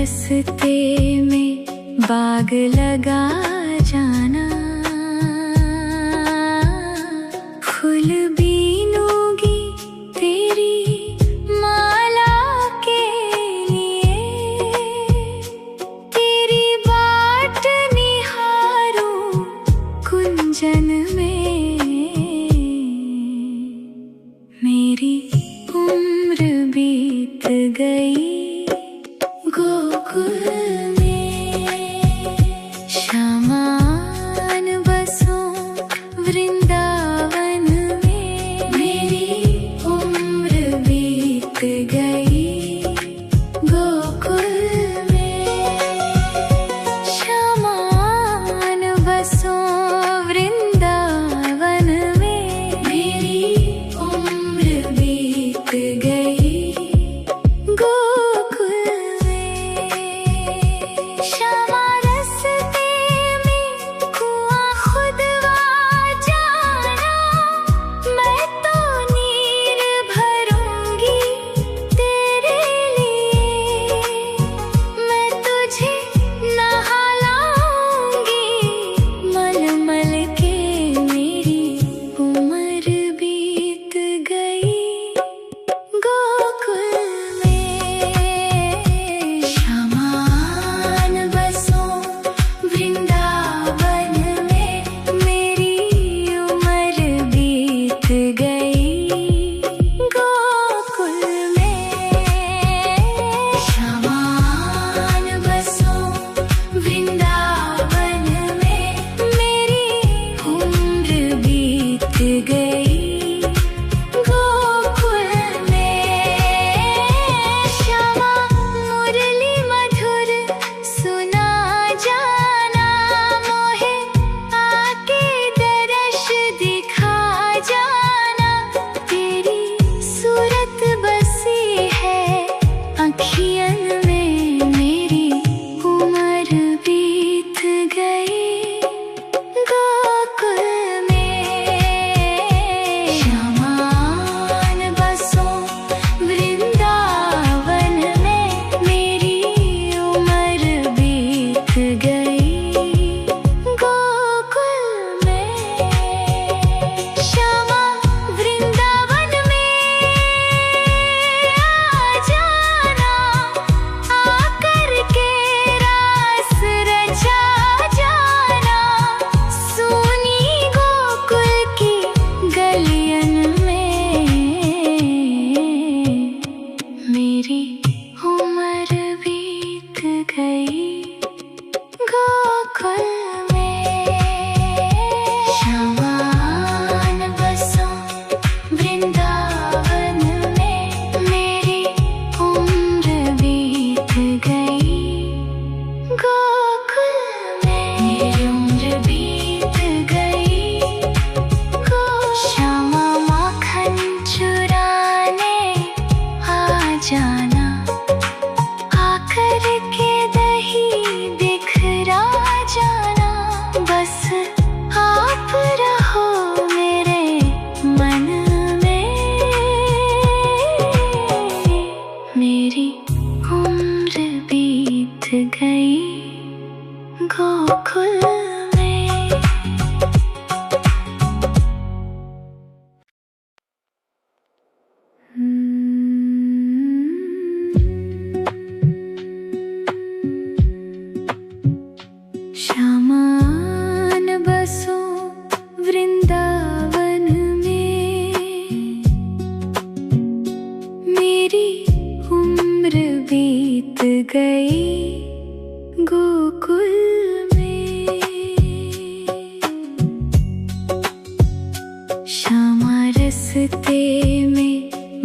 रस्ते में बाग लगा जाना, फूल बीनूंगी तेरी माला के लिए, तेरी बाट निहारूं कुंजन में। मेरी उम्र बीत गई गोकुल में, शामान बसों वृंदावन में। मेरी उम्र बीत गई गोकुल में, शामान बसों वृंदावन में। मेरी उम्र बीत गई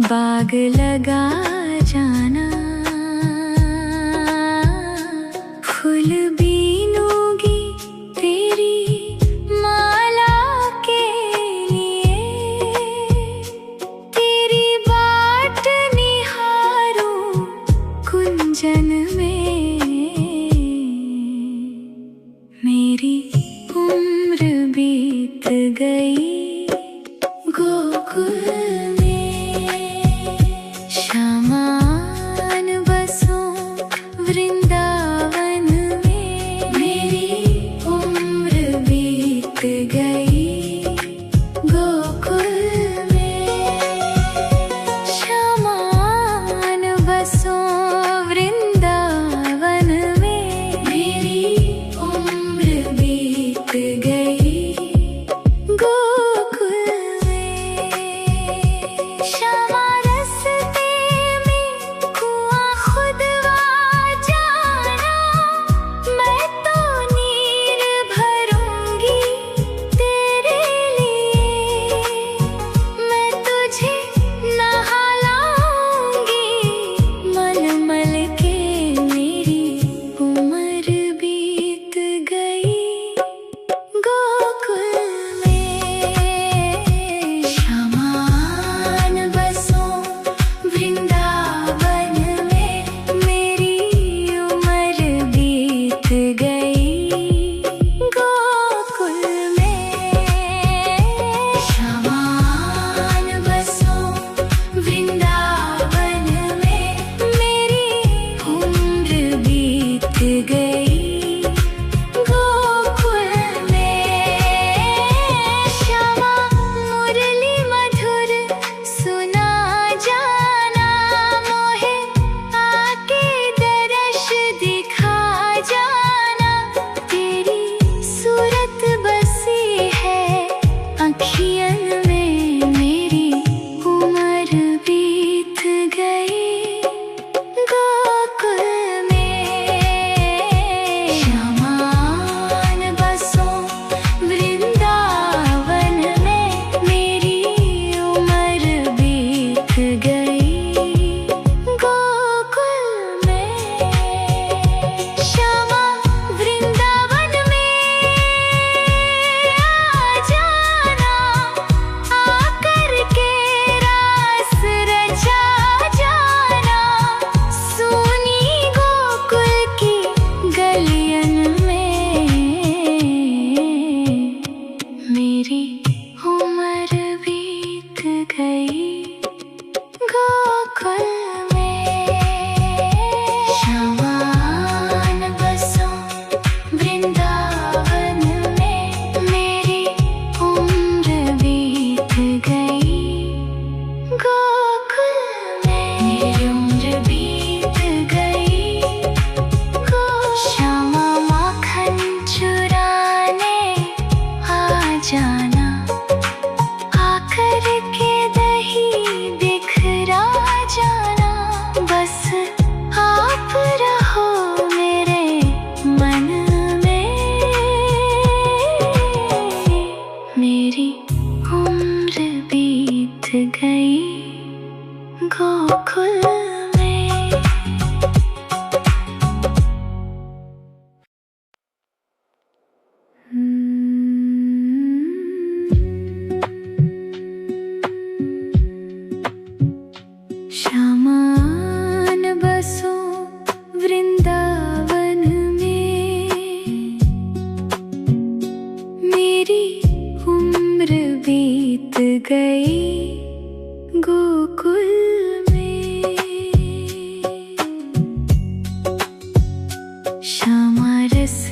बाग लगा जाना, फूल बीनूंगी तेरी माला के लिए, तेरी बाट निहारूं कुंजन में। मेरी उम्र बीत गई गोकुल में, शामान बसों वृंदावन।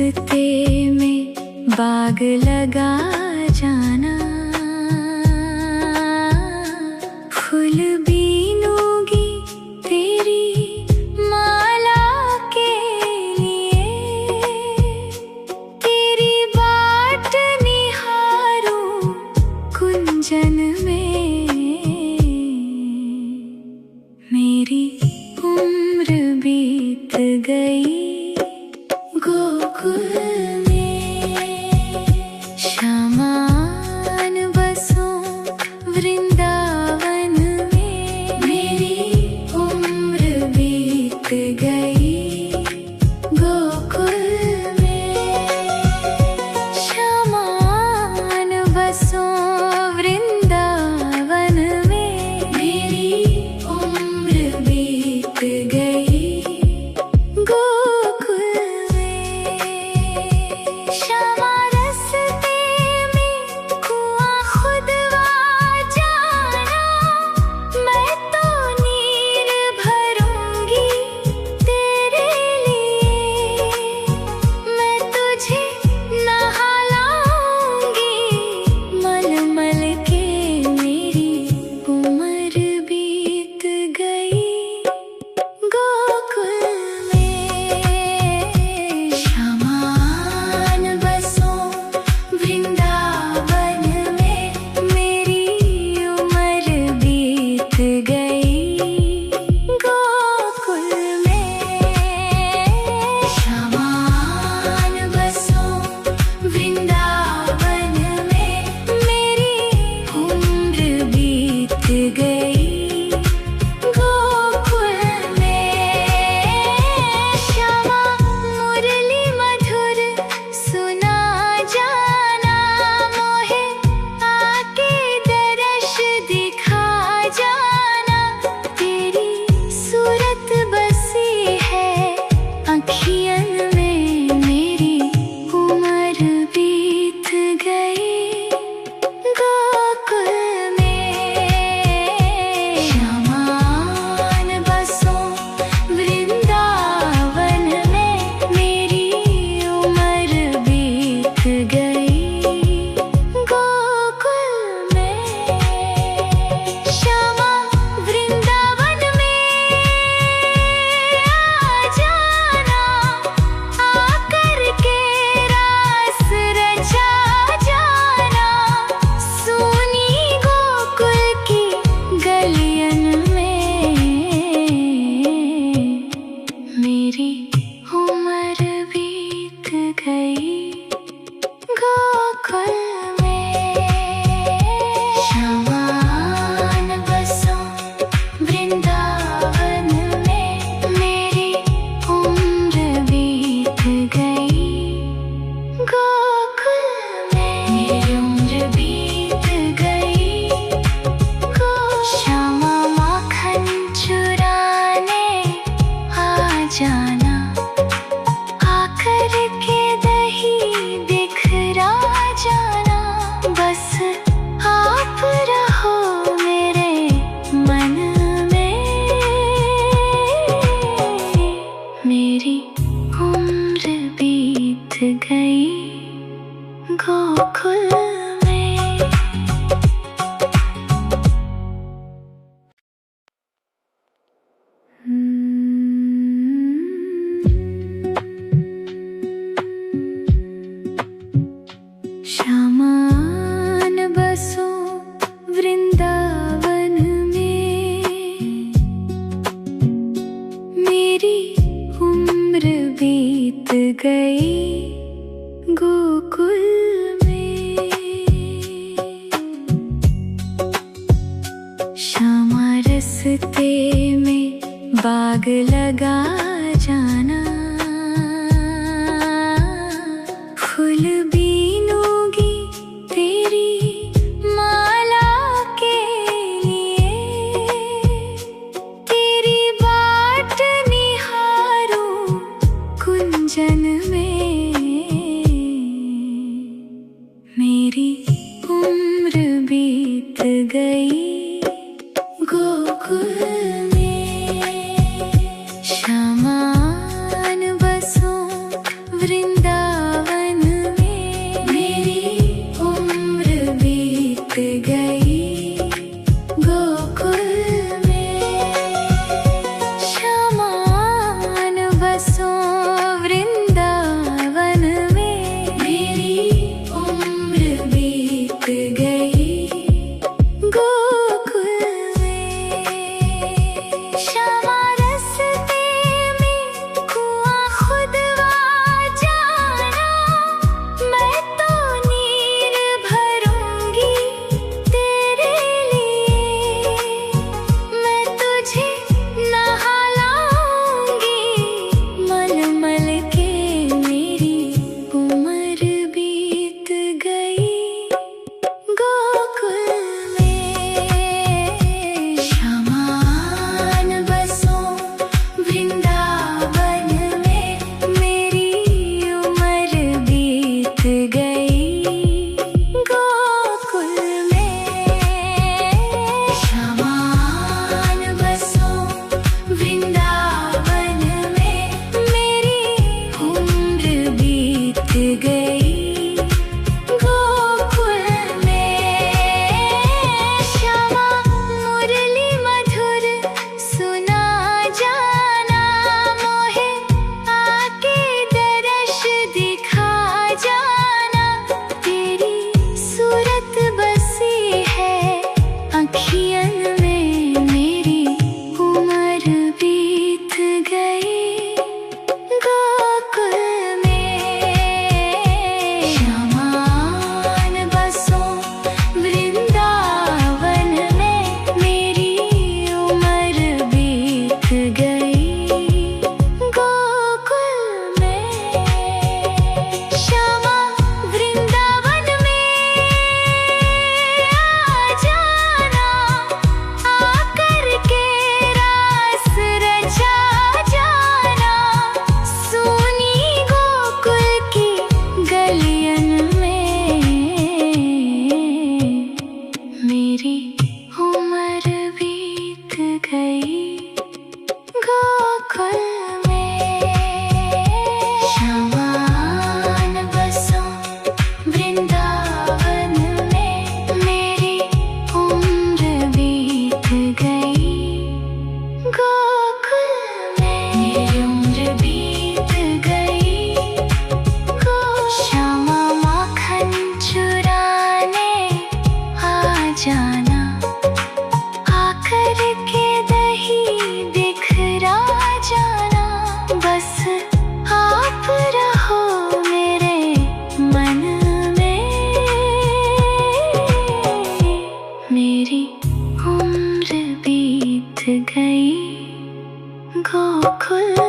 रास्ते में बाग लगा जाना, फूल बीनूंगी तेरी माला के लिए, तेरी बाट निहारूं कुंजन में। मेरी उम्र बीत गई गोकुल में, शामान बसों वृंदावन में। मेरी उम्र बीत गई गोकुल में, शामान बसों वृंदावन में। मेरी उम्र बीत गई गोकुल में। श्यामा रास्ते में कुआं खुदवा जाना, मैं तो नीर भरूंगी तेरे लिए, मैं तुझे नहा लाऊंगी मल के। मेरी उम्र बीत गई गोकुल में, शामान बसों वृंदावन में। मेरी उम्र बीत गई गोकुल में, शामान बसों वृंदावन में। मेरी उम्र बीत गई गोकुल में। श्यामा मुरली मधुर सुना जाना, मोहे आके दर्श दिखा जाना। तेरी सूरत बसी है अखियन में, मेरी उम्र बीत गई गोकुल में। शामान बसों वृंदावन में, मेरी उम्र बीत गई गोकुल में। श्यामा वृंदावन में आ जाना, आकर के रास रचा जाना। सोनी गोकुल की गलियन में, मेरी उम्र बीत गई गोकुल में। शामान बसों वृंदावन में, मेरी उम्र बीत गई गोकुल में। मेरी उम्र बीत गई श्यामा माखन चुराने आ जाना, आकर के दही बिखरा जाना। बस आप रहो मेरे मन में, मेरी उम्र बीत गई गोकुल में। शामान बसों वृंदावन में, मेरी उम्र बीत गई गोकुल में। श्यामा रास्ते में बाग लगा जाना, फूल बीनूंगी तेरी माला के लिए, तेरी बाट निहारूं कुंजन में। मेरी उम्र बीत गई गोकुल में, शामान बसों वृंदावन गई गोकुल